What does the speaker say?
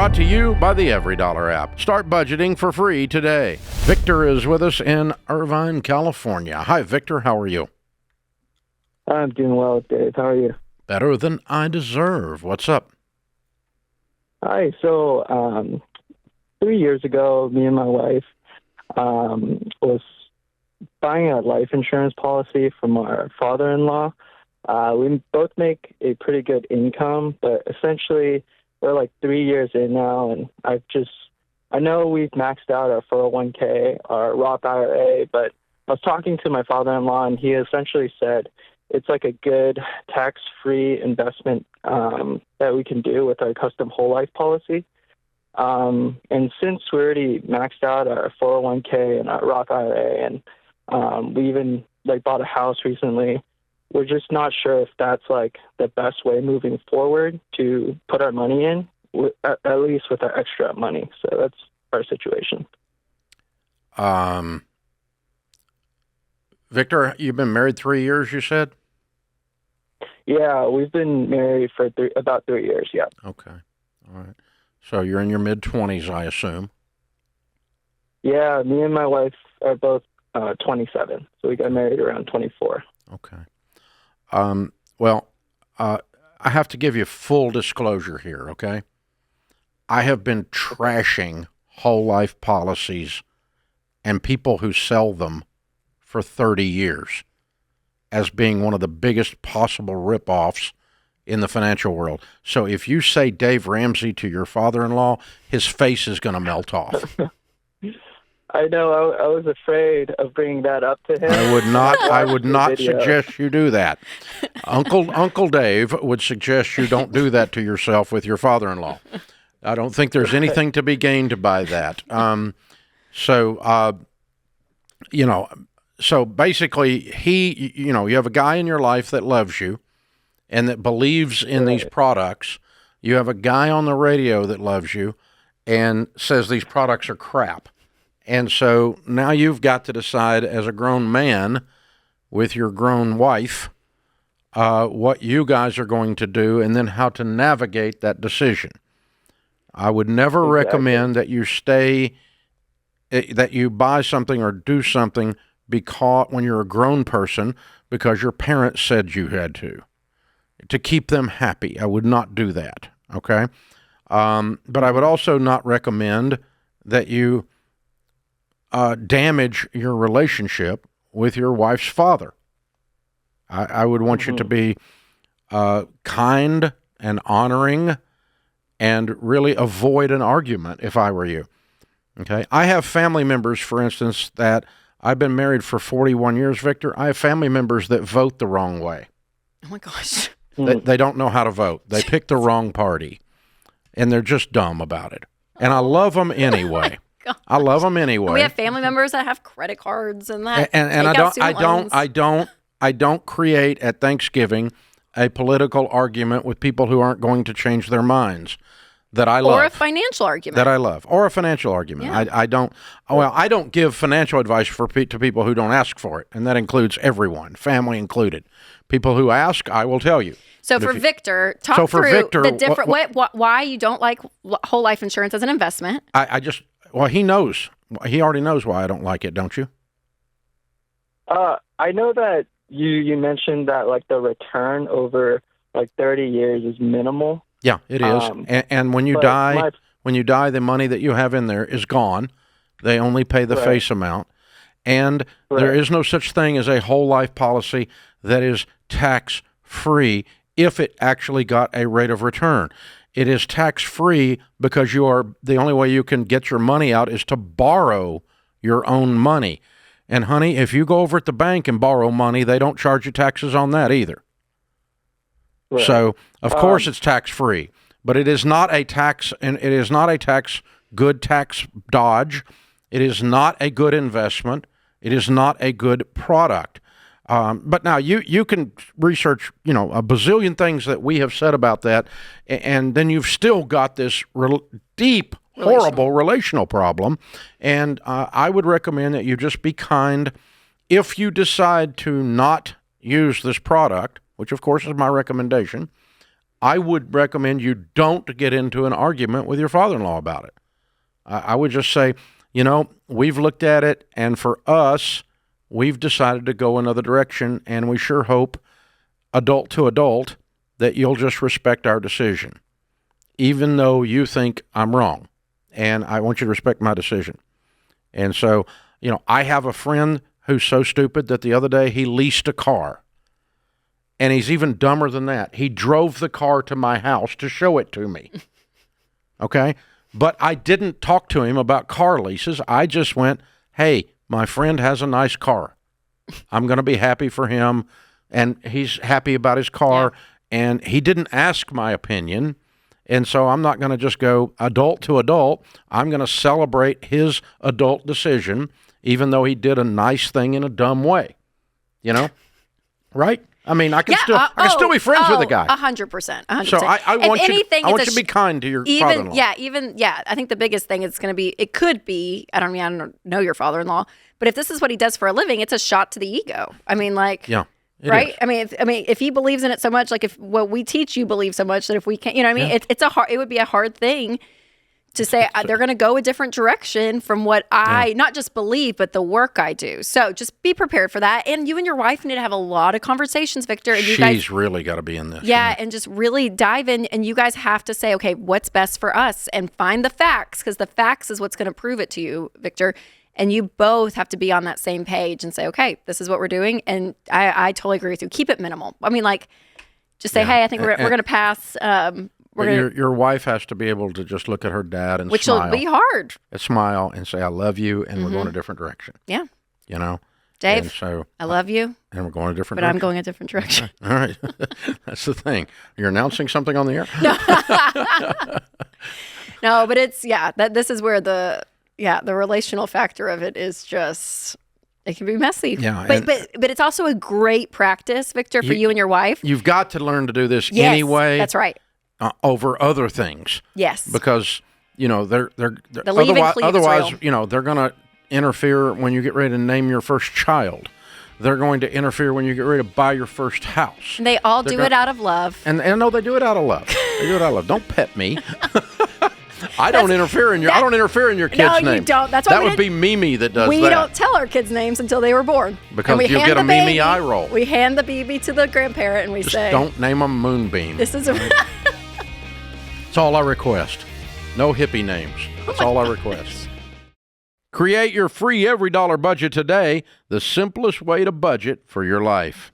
Brought to you by the Every Dollar app. Start budgeting for free today. Victor is with us in Irvine, California. Hi, Victor. How are you? I'm doing well, Dave. How are you? Better than I deserve. What's up? Hi. So, 3 years ago, me and my wife was buying a life insurance policy from our father-in-law. We both make a pretty good income, but essentially we're like 3 years in now, and I know we've maxed out our 401k, our Roth IRA, but I was talking to my father-in-law, and he essentially said it's like a good tax-free investment that we can do with our custom whole life policy. And since we already maxed out our 401k and our Roth IRA, and we even bought a house recently, we're just not sure if that's the best way moving forward to put our money in, at least with our extra money. So that's our situation. Victor, you've been married 3 years, you said? Yeah, we've been married for about 3 years, yeah. Okay. All right. So you're in your mid-20s, I assume. Yeah, me and my wife are both 27, so we got married around 24. Okay. I have to give you full disclosure here, okay? I have been trashing whole life policies and people who sell them for 30 years as being one of the biggest possible rip-offs in the financial world. So if you say Dave Ramsey to your father-in-law, his face is going to melt off. I know. I was afraid of bringing that up to him. I would not suggest you do that. Uncle Dave would suggest you don't do that to yourself with your father-in-law. I don't think there's anything to be gained by that. So basically you have a guy in your life that loves you and that believes in these products. You have a guy on the radio that loves you and says these products are crap. And so now you've got to decide as a grown man with your grown wife what you guys are going to do and then how to navigate that decision. I would never recommend that you buy something or do something when you're a grown person because your parents said you had to keep them happy. I would not do that, okay? But I would also not recommend that you damage your relationship with your wife's father. I would want you to be kind and honoring and really avoid an argument if I were you. Okay? I have family members, for instance, that I've been married for 41 years, Victor. I have family members that vote the wrong way. Oh, my gosh. They don't know how to vote. They pick the wrong party, and they're just dumb about it. And I love them anyway. I love them anyway. We have family members that have credit cards and that. And I don't create at Thanksgiving a political argument with people who aren't going to change their minds that I love. Or a financial argument. That I love. Or a financial argument. Yeah. I don't give financial advice to people who don't ask for it. And that includes everyone, family included. People who ask, I will tell you. So for Victor, talk through the different, why you don't like whole life insurance as an investment. He knows. He already knows why I don't like it, don't you? I know that you mentioned that the return over 30 years is minimal. Yeah, it is. And when you die, the money that you have in there is gone. They only pay the face amount. And there is no such thing as a whole life policy that is tax-free if it actually got a rate of return. It is tax-free because the only way you can get your money out is to borrow your own money. And honey, if you go over at the bank and borrow money, they don't charge you taxes on that either. Right. So, of course, it's tax-free, but it is not a tax, and it is not a good tax dodge. It is not a good investment. It is not a good product. But now you can research, a bazillion things that we have said about that, and then you've still got this deep, horrible relational problem. And I would recommend that you just be kind. If you decide to not use this product, which of course is my recommendation, I would recommend you don't get into an argument with your father-in-law about it. I would just say, we've looked at it, and for us, we've decided to go another direction, and we sure hope, adult to adult, that you'll just respect our decision, even though you think I'm wrong, and I want you to respect my decision. And so, I have a friend who's so stupid that the other day he leased a car. And he's even dumber than that. He drove the car to my house to show it to me. Okay? But I didn't talk to him about car leases. I just went, hey, my friend has a nice car. I'm going to be happy for him. And he's happy about his car. Yeah. And he didn't ask my opinion. And so I'm not going to just go adult to adult. I'm going to celebrate his adult decision, even though he did a nice thing in a dumb way. Right? I mean, I can still be friends with the guy. 100%. So I want you to be kind to your father-in-law. I think the biggest thing is going to be, it could be, I don't know your father-in-law, but if this is what he does for a living, it's a shot to the ego. I mean, right? Is. I mean, if he believes in it so much, like if what we teach you believe so much that if we can't, it would be a hard thing to say they're going to go a different direction from what I not just believe, but the work I do. So just be prepared for that. And you and your wife need to have a lot of conversations, Victor. And She's really got to be in this. Yeah, and just really dive in. And you guys have to say, okay, what's best for us? And find the facts, because the facts is what's going to prove it to you, Victor. And you both have to be on that same page and say, okay, this is what we're doing. And I totally agree with you. Keep it minimal. I mean, just say, hey, I think we're going to pass. Your wife has to be able to just look at her dad and which smile. Which will be hard. And smile and say, I love you, and we're going a different direction. Yeah. Dave, and so, I love you. And we're going a different direction. But I'm going a different direction. All right. That's the thing. You're announcing something on the air? No, but it's, this is where the relational factor of it is just... It can be messy. Yeah, but it's also a great practice, Victor, for you and your wife. You've got to learn to do this anyway. That's right. Over other things. Yes. Because, they're otherwise, they're going to interfere when you get ready to name your first child. They're going to interfere when you get ready to buy your first house. And they all do it out of love. And no, they do it out of love. They do it out of love. Don't pet me. I don't interfere in your kids' name. No, you don't. That's why that would be Mimi that does that. We don't tell our kids' names until they were born. Because you'll get a Mimi eye roll. We hand the baby to the grandparent and we say, don't name them Moonbeam. This is That's all I request. No hippie names. That's all I request. Create your free every dollar budget today, the simplest way to budget for your life.